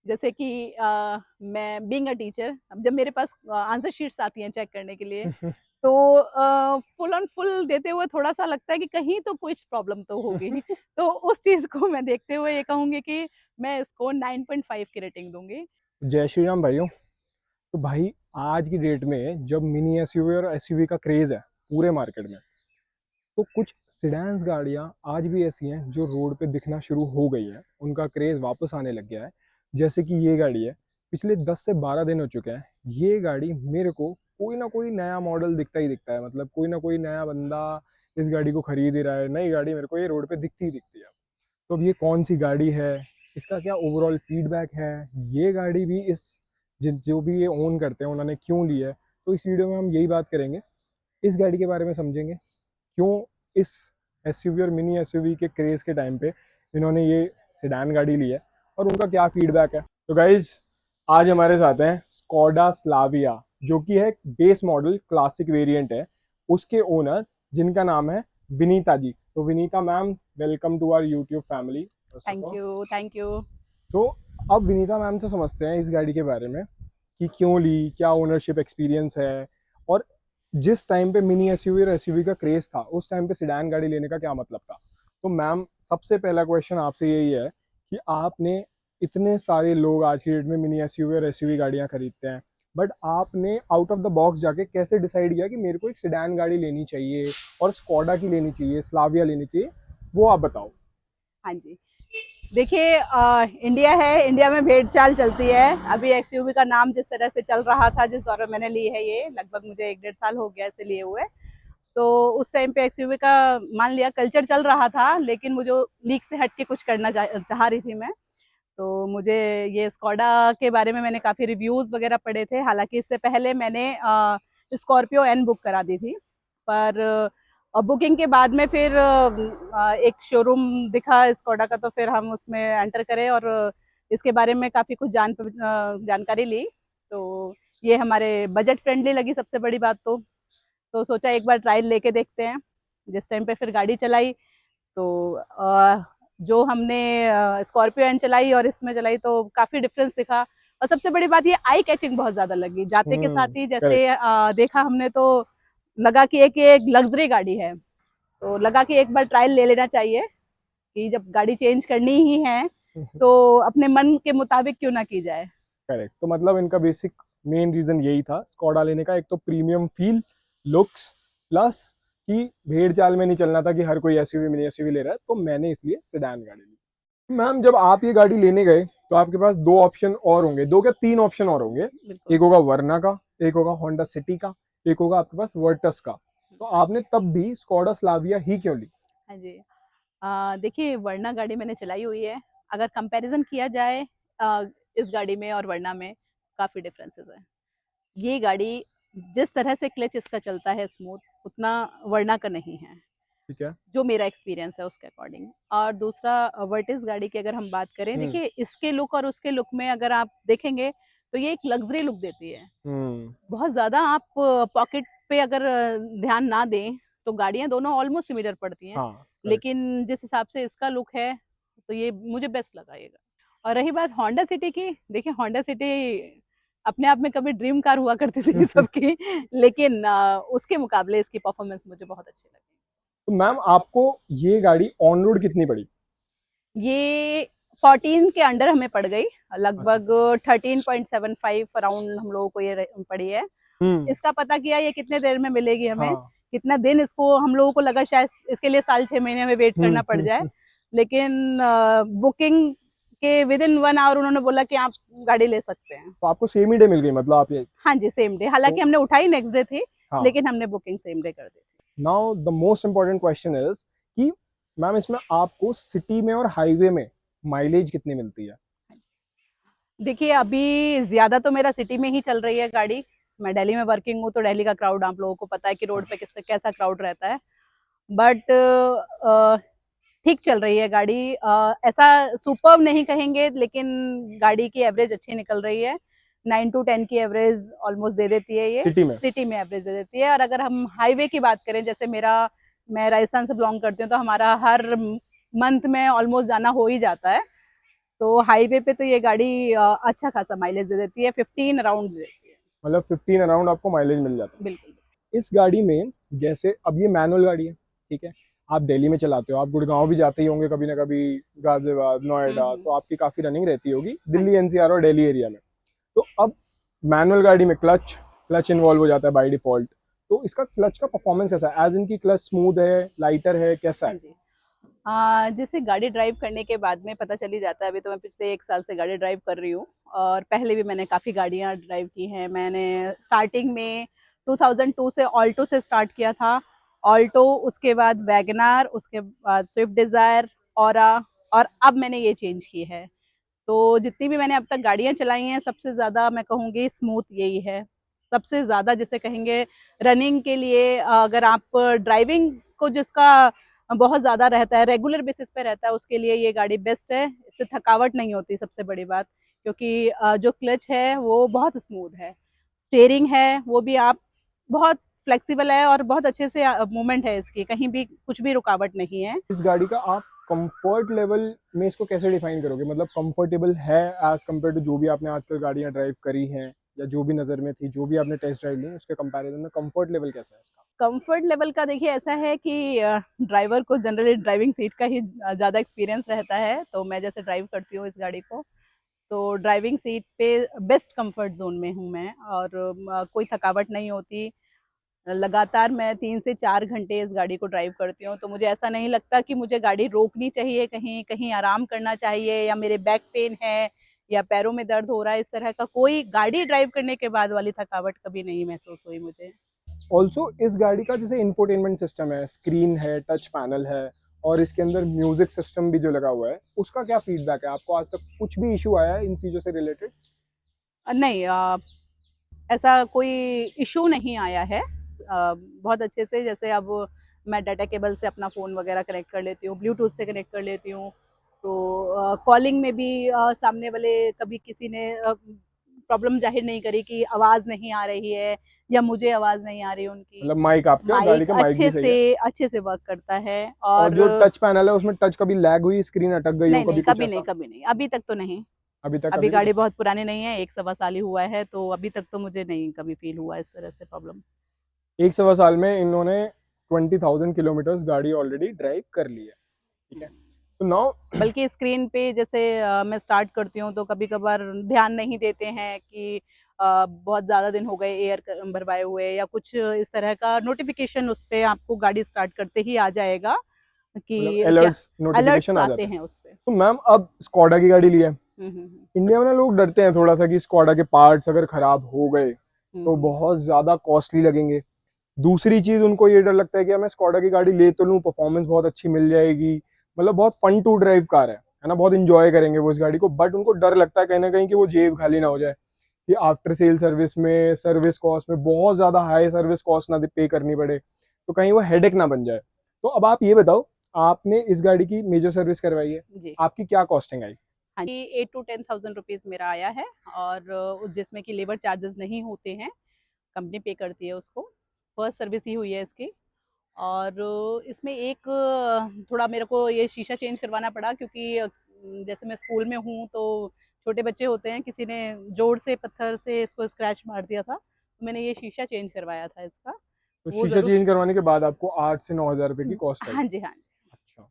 जैसे कि मैं बीइंग अ टीचर, अब जब मेरे पास आंसर शीट्स आती हैं चेक करने के लिए, तो फुल ऑन फुल देते हुए थोड़ा-सा लगता है कि कहीं तो कुछ प्रॉब्लम तो होगी। तो उस चीज़ को मैं देखते हुए ये कहूँगी कि मैं इसको 9.5 की रेटिंग दूँगी। जय श्री राम भाइयों। तो भाई आज की डेट में जब मिनी एसयूवी और एसयूवी का क्रेज है पूरे मार्केट में, तो कुछ सिडान्स गाड़ियां आज भी ऐसी हैं जो रोड पे दिखना शुरू हो गई हैं, उनका क्रेज वापस आने लग गया है। जैसे कि ये गाड़ी है, पिछले 10 से 12 दिन हो चुके हैं ये गाड़ी मेरे को कोई ना कोई नया मॉडल दिखता ही दिखता है, मतलब कोई ना कोई नया बंदा इस गाड़ी को खरीद ही रहा है। नई गाड़ी मेरे को ये रोड पे दिखती ही दिखती है। तो अब ये कौन सी गाड़ी है, इसका क्या ओवरऑल फीडबैक है, ये गाड़ी भी इस जिन जो भी ये ओन करते हैं उन्होंने क्यों ली है, तो इस वीडियो में हम यही बात करेंगे। इस गाड़ी के बारे में समझेंगे क्यों इस एसयूवी और मिनी एसयूवी के क्रेज के टाइम पे इन्होंने ये सेडान गाड़ी ली है और उनका क्या फीडबैक है। तो गाइज आज हमारे साथ हैं स्कोडा स्लाविया, जो कि है बेस मॉडल क्लासिक वेरिएंट है, उसके ओनर जिनका नाम है विनीता जी। तो Vinita ma'am, welcome to our YouTube family first of thank all. You, thank you. तो अब विनीता मैम से समझते हैं इस गाड़ी के बारे में कि क्यों ली, क्या ओनरशिप एक्सपीरियंस है, और जिस टाइम पे मिनी एसयूवी और एसयूवी का क्रेज था उस टाइम पे सिडान गाड़ी लेने का क्या मतलब था। तो मैम, सबसे पहला क्वेश्चन आपसे यही है कि आपने, इतने सारे लोग आज की डेट में मिनी एसयूवी और एसयूवी गाड़ियां खरीदते हैं, बट आपने आउट ऑफ द बॉक्स जाके कैसे डिसाइड किया कि मेरे को एक सिडान गाड़ी लेनी चाहिए और स्कोडा की लेनी चाहिए, स्लाविया लेनी चाहिए, वो आप बताओ। हाँ जी। देखिए, इंडिया है, इंडिया में भेड़-चाल चलती है। अभी एक्सयूवी का नाम जिस तरह से चल रहा था, जिस दौर में मैंने ली है ये, लगभग मुझे 1 डेढ़ साल हो गया इसे लिए हुए। तो उस टाइम पे एक्सयूवी का मान लिया कल्चर चल रहा था, लेकिन मुझे लीक से हट के कुछ करना चाह रही थी मैं। तो मुझे ये स्कोडा के बारे में मैंने काफ़ी रिव्यूज़ वगैरह पढ़े थे। हालाँकि इससे पहले मैंने स्कॉर्पियो एन बुक करा दी थी। पर बुकिंग के बाद में फिर एक शोरूम दिखा स्कोडा का, तो फिर हम उसमें एंटर करे और इसके बारे में काफ़ी कुछ जानकारी ली। तो ये हमारे बजट फ्रेंडली लगी सबसे बड़ी बात तो सोचा एक बार ट्रायल लेके देखते हैं। जिस टाइम पे फिर गाड़ी चलाई, तो जो हमने स्कॉर्पियो एन चलाई और इसमें चलाई तो काफ़ी डिफरेंस दिखा। और सबसे बड़ी बात ये आई कैचिंग बहुत ज़्यादा लगी। जाते के साथ ही करेक्ट। जैसे देखा हमने, तो लगा कि एक लग्जरी गाड़ी है। तो लगा कि एक बार ट्रायल ले लेना चाहिए कि जब गाड़ी चेंज करनी ही है तो अपने मन के मुताबिक क्यों ना की जाए। करेक्ट। तो मतलब इनका बेसिक मेन रीजन यही था स्कोडा लेने का, एक तो प्रीमियम फील, लुक्स, प्लस कि भेड़ चाल में नहीं चलना था कि हर कोई एसयूवी मिनी एसयूवी ले रहा है, तो मैंने इसलिए सेडान गाड़ी ली। मैम, जब आप ये गाड़ी लेने गए तो आपके पास दो ऑप्शन और होंगे, दो क्या तीन ऑप्शन और होंगे। बिल्कुल। एक होगा वर्ना का, एक होगा होंडा सिटी का, एक होगा आपके पास वर्टस का। तो आपने तब भी स्कोडा स्लाविया ही क्यों ली? हाँ जी। देखिए, वर्ना गाड़ी मैंने चलाई हुई है। अगर कंपैरिजन किया जाए इस गाड़ी में और वर्ना में, काफ़ी डिफरेंसेस हैं। ये गाड़ी जिस तरह से क्लच इसका चलता है स्मूथ, उतना वर्ना का नहीं है, ठीक है। जो मेरा एक्सपीरियंस है उसके अकॉर्डिंग। और दूसरा, वर्टिस गाड़ी की अगर हम बात करें, हम्म। देखिए इसके लुक और उसके लुक में अगर आप देखेंगे तो ये एक लग्जरी लुक देती है। हम्म। बहुत ज़्यादा आप पॉकेट पे अगर ध्यान ना दें, तो गाड़ियाँ दोनों ऑलमोस्ट सिमिलर पड़ती हैं। हाँ, करेक्ट। लेकिन जिस हिसाब से इसका लुक है, तो ये मुझे बेस्ट लगा ये। और रही बात होंडा सिटी की, देखिए होंडा सिटी अपने आप में कभी ड्रीम कार हुआ करती थी सबकी, लेकिन उसके मुकाबले इसकी परफॉर्मेंस मुझे बहुत अच्छी लगी। तो मैम, आपको ये गाड़ी ऑन रोड कितनी पड़ी? ये 14 के अंडर हमें पड़ गई, अच्छा। लगभग 13.75 अराउंड हम लोगों को ये पड़ी है। हम्म। इसका पता किया ये कितने देर में मिलेगी हमें, हाँ। कितना दिन, इसको हम लोगों को लगा शायद इसके लिए साल 6 महीने हमें वेट करना पड़ जाए। हम्म। लेकिन बुकिंग के विद इन 1 आवर उन्होंने बोला कि आप गाड़ी ले सकते हैं। तो आपको सेम ही डे मिल गई, मतलब आप ये। हाँ जी, सेम डे। तो हालांकि हमने उठाई नेक्स्ट डे थी, हाँ। लेकिन हमने बुकिंग सेम डे कर दी थी। Now the most important question is कि मैम, इसमें आपको सिटी में और हाईवे में माइलेज कितनी मिलती है? देखिए, अभी ज़्यादा तो मेरा सिटी में ही चल रही है गाड़ी। मैं दिल्ली में वर्किंग हूँ, तो दिल्ली का क्राउड आप लोगों को पता है कि रोड पे किस कैसा क्राउड रहता है। बट ठीक चल रही है गाड़ी। ऐसा सुपर्ब नहीं कहेंगे, लेकिन गाड़ी की एवरेज अच्छी निकल रही है। 9 टू 10 की एवरेज ऑलमोस्ट दे देती है ये, सिटी में। सिटी में एवरेज दे देती है। और अगर हम हाईवे की बात करें, जैसे मैं राजस्थान से बिलोंग करती हूँ, तो हमारा हर मंथ में ऑलमोस्ट जाना हो ही जाता है। तो हाईवे पे तो ये गाड़ी अच्छा खासा माइलेज दे देती है, 15 अराउंड देती है। मतलब 15 अराउंड आपको माइलेज मिल जाता है। बिल्कुल। इस गाड़ी में जैसे अब ये मैनुअल गाड़ी है, ठीक है, आप दिल्ली में चलाते हो, आप गुड़गांव भी जाते ही होंगे कभी ना कभी, गाजियाबाद, नोएडा, तो आपकी काफ़ी रनिंग रहती होगी हाँ दिल्ली जी। एनसीआर और दिल्ली एरिया में। तो अब मैनुअल गाड़ी में क्लच क्लच इन्वॉल्व हो जाता है बाय डिफॉल्ट। तो इसका क्लच का परफॉर्मेंस कैसा है? एज इनकी क्लच स्मूथ है, लाइटर है, कैसा हाँ है? जी। जैसे गाड़ी ड्राइव करने के बाद में पता चल ही जाता है। अभी तो मैं पिछले 1 साल से गाड़ी ड्राइव कर रही हूँ और पहले भी मैंने काफ़ी गाड़ियाँ ड्राइव की हैं। मैंने स्टार्टिंग में 2002 से ऑल्टो से स्टार्ट किया था। ऑल्टो, उसके बाद वैगनार, उसके बाद स्विफ्ट डिज़ायर, औरा, और अब मैंने ये चेंज की है। तो जितनी भी मैंने अब तक गाड़ियाँ चलाई हैं, सबसे ज़्यादा मैं कहूँगी स्मूथ यही है। सबसे ज़्यादा जिसे कहेंगे रनिंग के लिए, अगर आप ड्राइविंग को जिसका बहुत ज़्यादा रहता है, रेगुलर बेसिस पे रहता है, उसके लिए ये गाड़ी बेस्ट है। इससे थकावट नहीं होती सबसे बड़ी बात, क्योंकि जो क्लच है वो बहुत स्मूथ है। स्टीयरिंग है वो भी आप बहुत फ्लेक्सिबल है और बहुत अच्छे से मूवमेंट है इसकी, कहीं भी कुछ भी रुकावट नहीं है। इस गाड़ी का आप कंफर्ट लेवल में इसको कैसे डिफाइन करोगे? मतलब कंफर्टेबल है एज कम्पेयर टू जो भी आपने आजकल गाड़ियां ड्राइव करी हैं, या जो भी नज़र में थी, जो भी आपने टेस्ट ड्राइव ली, उसके कंपैरिजन में कंफर्ट लेवल कैसा है इसका? कंफर्ट लेवल का देखिए ऐसा है कि ड्राइवर को जनरली ड्राइविंग सीट का ही ज़्यादा एक्सपीरियंस रहता है। तो मैं जैसे ड्राइव करती हूँ इस गाड़ी को, तो ड्राइविंग सीट पे बेस्ट कंफर्ट जोन में हूँ मैं, और कोई थकावट नहीं होती। लगातार मैं 3 से 4 घंटे इस गाड़ी को ड्राइव करती हूँ, तो मुझे ऐसा नहीं लगता कि मुझे गाड़ी रोकनी चाहिए, कहीं कहीं आराम करना चाहिए, या मेरे बैक पेन है या पैरों में दर्द हो रहा है, इस तरह का कोई गाड़ी ड्राइव करने के बाद वाली थकावट कभी नहीं महसूस हुई मुझे। ऑल्सो इस गाड़ी का जैसे इंफोटेनमेंट सिस्टम है, स्क्रीन है, टच पैनल है, और इसके अंदर म्यूजिक सिस्टम भी जो लगा हुआ है, उसका क्या फीडबैक है? आपको आज तक कुछ भी इशू आया है इन चीज़ों से रिलेटेड? नहीं, ऐसा कोई इशू नहीं आया है। बहुत अच्छे से, जैसे अब मैं डाटा केबल से अपना फ़ोन वगैरह कनेक्ट कर लेती हूँ, ब्लूटूथ से कनेक्ट कर लेती हूँ। तो कॉलिंग में भी सामने वाले कभी किसी ने प्रॉब्लम ज़ाहिर नहीं करी कि आवाज़ नहीं आ रही है या मुझे आवाज़ नहीं आ रही है उनकी। मतलब माइक, आपका गाड़ी माइक का माइक भी सही है? अच्छे से वर्क करता है। और और जो टच पैनल है उसमें टच कभी लैग हुई, स्क्रीन अटक गई हो नहीं, नहीं, कभी, कुछ कभी नहीं, ऐसा? कभी नहीं, अभी तक तो नहीं। अभी तक अभी कभी कुछ गाड़ी ऐसा? बहुत पुरानी नहीं है, 1 सवा साल ही हुआ है, तो अभी तक तो मुझे नहीं कभी फ़ील हुआ इस तरह से प्रॉब्लम। एक सवा साल में इन्होंने 20,000 किलोमीटर्स गाड़ी ऑलरेडी ड्राइव कर ली है, ठीक है। तो नाउ बल्कि स्क्रीन पे जैसे मैं स्टार्ट करती हूँ तो कभी-कभार ध्यान नहीं देते हैं कि बहुत ज़्यादा दिन हो गए एयर भरवाए हुए, या कुछ इस तरह का नोटिफ़िकेशन उस पे आपको गाड़ी स्टार्ट करते ही आ जाएगा मतलब कि क्या अलर्ट्स अलर्ट्स नोटिफिकेशन आ आते जाते हैं। हैं उस पे। तो मैम अब स्कॉडा की गाड़ी ली है, हुँ, हुँ, हुँ। इंडिया में ना लोग डरते हैं थोड़ा सा कि स्कॉडा के पार्ट्स अगर खराब हो गए हुँ, तो हुँ। बहुत ज्यादा कॉस्टली लगेंगे। दूसरी चीज उनको ये डर लगता है कि मैं स्कॉडा की गाड़ी ले तो लूँ, परफॉर्मेंस बहुत अच्छी मिल जाएगी, मतलब बहुत फन टू ड्राइव कार है ना, बहुत इंजॉय करेंगे वो इस गाड़ी को, बट उनको डर लगता है कहीं ना कहीं कि वो जेब खाली ना हो जाए, कि आफ्टर सेल सर्विस में, सर्विस कॉस्ट में बहुत ज्यादा हाई सर्विस कॉस्ट ना पे करनी पड़े, तो कहीं वो हेडेक ना बन जाए। तो अब आप ये बताओ, आपने इस गाड़ी की मेजर सर्विस करवाई है, जी। आपकी क्या कॉस्टिंग आई? हाँ जी, 8 टू 10,000 रुपीज़ मेरा आया है, और जिसमें कि लेबर चार्जेस नहीं होते हैं, कंपनी पे करती है उसको। फर्स्ट सर्विस ही हुई है इसकी। और इसमें एक थोड़ा मेरे को ये शीशा चेंज करवाना पड़ा, क्योंकि जैसे मैं स्कूल में हूँ तो छोटे बच्चे होते हैं, किसी ने जोर से पत्थर से इसको स्क्रैच मार दिया था, तो मैंने ये शीशा चेंज करवाया था इसका। तो वो शीशा ज़रूर। चेंज करवाने के बाद आपको 8 से 9 हज़ार रुपए की कॉस्ट आई? हाँ जी, हाँ जी। अच्छा।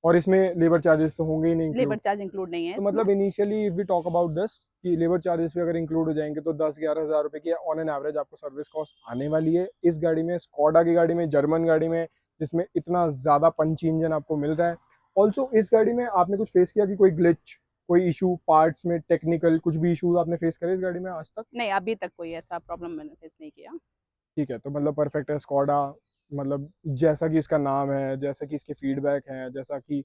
और इसमें लेबर चार्जेस तो होंगे ही नहीं लेबर इंक्लूड? चार्ज इंक्लूड नहीं है तो इसमें। मतलब initially if we talk about this, कि लेबर चार्जेस भी अगर इंक्लूड हो जाएंगे तो 10-11 हज़ार रुपए की ऑन एन एवरेज आपको सर्विस कॉस्ट आने वाली है इस गाड़ी में, स्कॉडा की गाड़ी में, जर्मन गाड़ी में, जिसमें इतना ज़्यादा पंची इंजन आपको मिल रहा है। ऑल्सो इस गाड़ी में आपने कुछ फेस किया कि कोई ग्लिच, कोई इशू पार्ट्स में, टेक्निकल कुछ भी इशूज आपने फेस करे इस गाड़ी में आज तक? नहीं, अभी तक कोई ऐसा प्रॉब्लम मैंने फेस नहीं किया। ठीक है, तो मतलब परफेक्ट है स्कॉडा, मतलब जैसा कि इसका नाम है, जैसा कि इसके फीडबैक हैं, जैसा कि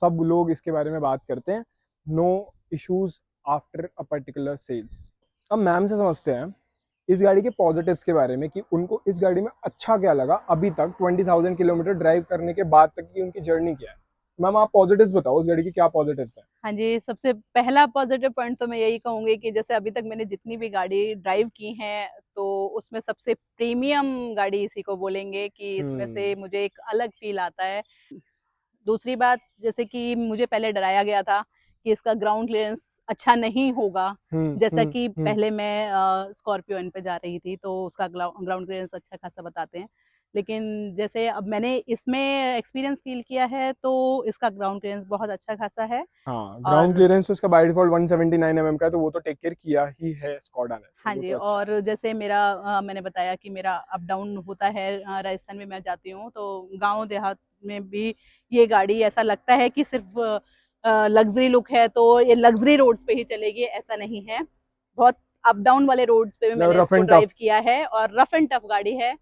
सब लोग इसके बारे में बात करते हैं, no issues after a particular sales. अब मैम से समझते हैं इस गाड़ी के पॉजिटिव्स के बारे में, कि उनको इस गाड़ी में अच्छा क्या लगा अभी तक 20,000 किलोमीटर ड्राइव करने के बाद तक की उनकी जर्नी क्या है। मैम आप पॉजिटिव्स बताओ, इस गाड़ी की क्या पॉजिटिव्स हैं? हाँ जी, सबसे पहला पॉज़िटिव पॉइंट तो मैं यही कहूँगी कि जैसे अभी तक मैंने जितनी भी गाड़ी ड्राइव की हैं, तो उसमें सबसे प्रीमियम गाड़ी इसी को बोलेंगे कि इसमें से हम्म। मुझे एक अलग फ़ील आता है। दूसरी बात, जैसे कि मुझे पहले डराया गया था कि इसका ग्राउंड क्लियरेंस अच्छा नहीं होगा। जैसा कि हम्म। पहले मैं स्कॉर्पियो एन पे जा रही थी तो उसका ग्राउंड क्लियरेंस अच्छा खासा बताते हैं, लेकिन जैसे अब मैंने इसमें एक्सपीरियंस फील किया है तो इसका ग्राउंड क्लियरेंस बहुत अच्छा खासा है। हाँ, ग्राउंड और क्लियरेंस तो उसका बाय डिफॉल्ट 179 mm का है, तो वो तो टेक केयर किया ही है स्कॉडा ने, तो हाँ वो जी, तो अच्छा है। और जैसे मेरा मैंने बताया कि मेरा अप डाउन होता है, राजस्थान में मैं जाती हूँ तो गांव देहात में भी ये गाड़ी ऐसा लगता है कि सिर्फ लग्जरी लुक है तो ये लग्जरी रोड्स पे ही चलेगी, ऐसा नहीं है। बहुत अप डाउन वाले रोड्स पे भी मैंने रफ इसको एंड टफ। ड्राइव किया है और रफ एंड टफ गाड़ी है।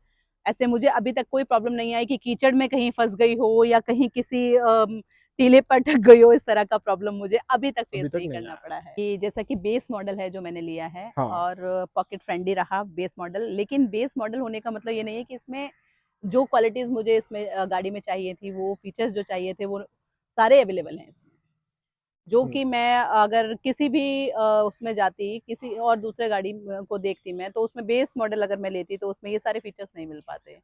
ऐसे मुझे अभी तक कोई प्रॉब्लम नहीं आई कि कीचड़ में कहीं फंस गई हो या कहीं किसी टीले पर अटक गई हो, इस तरह का प्रॉब्लम मुझे अभी तक अभी फेस तक नहीं नहीं करना आया। पड़ा है। कि जैसा कि बेस मॉडल है जो मैंने लिया है हाँ। और पॉकेट फ्रेंडली रहा बेस मॉडल, लेकिन बेस मॉडल होने का मतलब ये नहीं है कि इसमें जो क्वालिटीज मुझे इसमें गाड़ी में चाहिए थी, वो फीचर्स जो चाहिए थे वो सारे अवेलेबल हैं इसमें। जो हम्म। कि मैं अगर किसी भी उसमें जाती, किसी और दूसरे गाड़ी को देखती मैं, तो उसमें बेस मॉडल अगर मैं लेती तो उसमें ये सारे फीचर्स नहीं मिल पाते।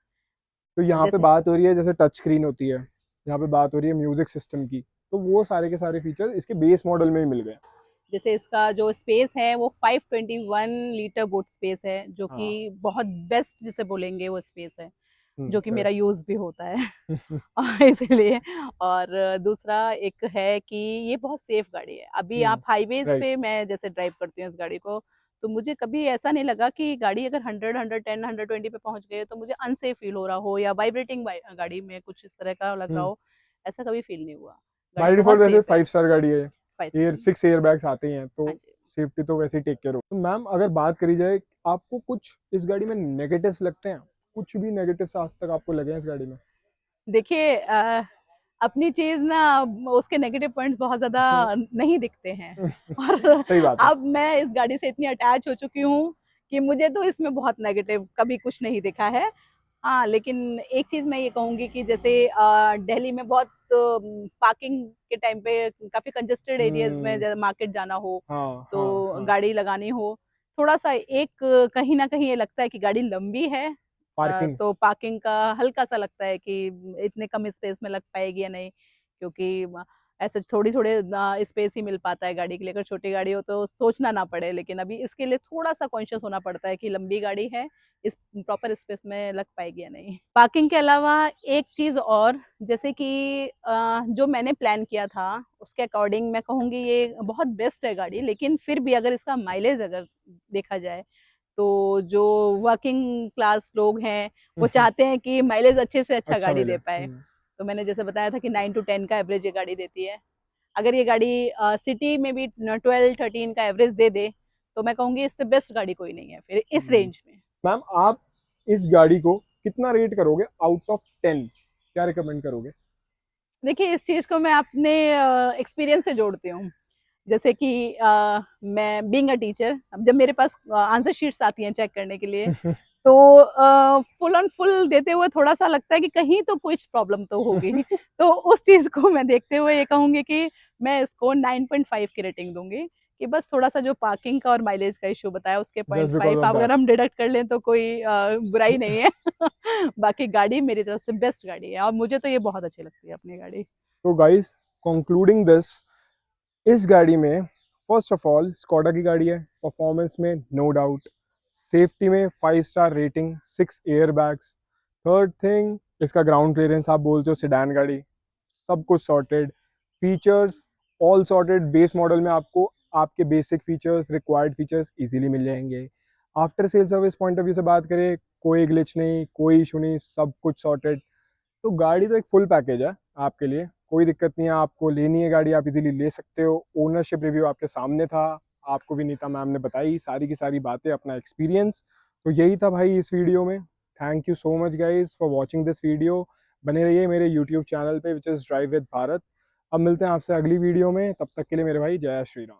तो यहाँ पे जैसे बात हो रही है जैसे टच स्क्रीन होती है, यहाँ पे बात हो रही है म्यूजिक सिस्टम की, तो वो सारे के सारे फीचर्स इसके बेस मॉडल में ही मिल गए। जैसे इसका जो स्पेस है वो 521 लीटर बूट स्पेस है, जो कि हाँ। बहुत बेस्ट जिसे बोलेंगे वो स्पेस है, जो कि मेरा करेक्ट। यूज भी होता है। और इसीलिए, और दूसरा एक है कि ये बहुत सेफ गाड़ी है। अभी आप हाईवेज राइट। पे मैं जैसे ड्राइव करती हूँ इस गाड़ी को, तो मुझे कभी ऐसा नहीं लगा कि गाड़ी अगर 100, 110, 120 पे पहुंच गई है तो मुझे अनसेफ फील हो रहा हो या वाइब्रेटिंग गाड़ी में कुछ इस तरह का लग रहा हो, ऐसा कभी फील नहीं हुआ। गाड़ी बाय डिफॉल्ट बहुत वैसे सेफ है। 5 स्टार गाड़ी है, 5 स्टार। 6 एयर बैग्स आते ही हैं, तो हाँ जी। सेफ्टी तो वैसे ही टेक केयर हो। तो मैम अगर बात करी जाए, आपको कुछ इस गाड़ी में नेगेटिव्स लगते हैं? कुछ भी नेगेटिव्स आज तक आपको लगे हैं इस गाड़ी में? देखिए अपनी चीज ना, उसके नेगेटिव पॉइंट्स बहुत ज्यादा नहीं दिखते हैं। और सही बात है। अब मैं इस गाड़ी से इतनी अटैच हो चुकी हूँ कि मुझे तो इसमें बहुत नेगेटिव कभी कुछ नहीं दिखा है। हाँ, लेकिन एक चीज मैं ये कहूंगी कि जैसे दिल्ली में बहुत पार्किंग के टाइम पे काफी कंजेस्टेड एरियाज में, हम्म। जैसे मार्केट जाना हो हाँ हाँ तो हाँ। गाड़ी लगानी हो, थोड़ा सा एक कहीं ना कहीं ये लगता है कि गाड़ी लंबी है, पार्किंग। तो पार्किंग का हल्का सा लगता है कि इतने कम स्पेस में लग पाएगी या नहीं, क्योंकि ऐसे थोड़ी थोड़े स्पेस ही मिल पाता है गाड़ी के लिए। अगर छोटी गाड़ी हो तो सोचना ना पड़े, लेकिन अभी इसके लिए थोड़ा सा कॉन्शियस होना पड़ता है कि लंबी गाड़ी है, इस प्रॉपर स्पेस में लग पाएगी या नहीं। पार्किंग के अलावा एक चीज और, जैसे कि जो मैंने प्लान किया था उसके अकॉर्डिंग मैं कहूँगी ये बहुत बेस्ट है गाड़ी, लेकिन फिर भी अगर इसका माइलेज अगर देखा जाए तो जो वर्किंग क्लास लोग हैं वो चाहते हैं कि माइलेज अच्छे से अच्छा अच्छा गाड़ी मिले। दे पाए। तो मैंने जैसे बताया था कि 9 to 10 का एवरेज ये गाड़ी देती है। अगर ये गाड़ी सिटी में भी 12-13 का एवरेज दे दे तो मैं कहूँगी इससे बेस्ट गाड़ी कोई नहीं है फिर इस रेंज में। मैम आप इस गाड़ी को कितना रेट करोगे आउट ऑफ 10? क्या रिकमेंड करोगे? देखिए, इस चीज़ को मैं अपने एक्सपीरियंस से जोड़ती हूँ। जैसे कि मैं बीइंग अ टीचर, अब जब मेरे पास आंसर शीट्स आती हैं चेक करने के लिए, तो फुल ऑन फुल देते हुए थोड़ा-सा लगता है कि कहीं तो कुछ प्रॉब्लम तो होगी। तो उस चीज़ को मैं देखते हुए ये कहूँगी कि मैं इसको 9.5 की रेटिंग दूँगी, कि बस थोड़ा-सा जो पार्किंग का और माइलेज का इश्यू बताया उसके जस्ट बिकॉज 0.5 ऑफ दैट। अगर हम डिडक्ट कर लें तो कोई बुराई नहीं है। बाकी गाड़ी मेरी तरफ से बेस्ट गाड़ी है और मुझे तो ये बहुत अच्छी लगती है अपनी गाड़ी। तो गाइस, कंक्लूडिंग दिस, इस गाड़ी में फर्स्ट ऑफ ऑल स्कॉडा की गाड़ी है, परफॉर्मेंस में नो डाउट, सेफ्टी में 5 star rating, 6 air bags, third thing इसका ग्राउंड क्लियरेंस, आप बोलते हो सिडान गाड़ी, सब कुछ sorted, features all sorted. Base model में आपको आपके basic features, required features easily मिल जाएंगे। After sale service point of view से बात करें, कोई ग्लिच नहीं, कोई इशू नहीं, सब कुछ सॉर्टेड। तो गाड़ी तो एक फुल पैकेज है आपके लिए, कोई दिक्कत नहीं है। आपको लेनी है गाड़ी, आप इजीली ले सकते हो। ओनरशिप रिव्यू आपके सामने था, आपको भी नीता मैम ने बताई सारी की सारी बातें, अपना एक्सपीरियंस। तो यही था भाई इस वीडियो में। Thank you so much guys for watching this video. बने रहिए मेरे यूट्यूब चैनल पे which is drive with Bharat. अब मिलते हैं आपसे अगली वीडियो में, तब तक के लिए मेरे भाई जय श्री राम।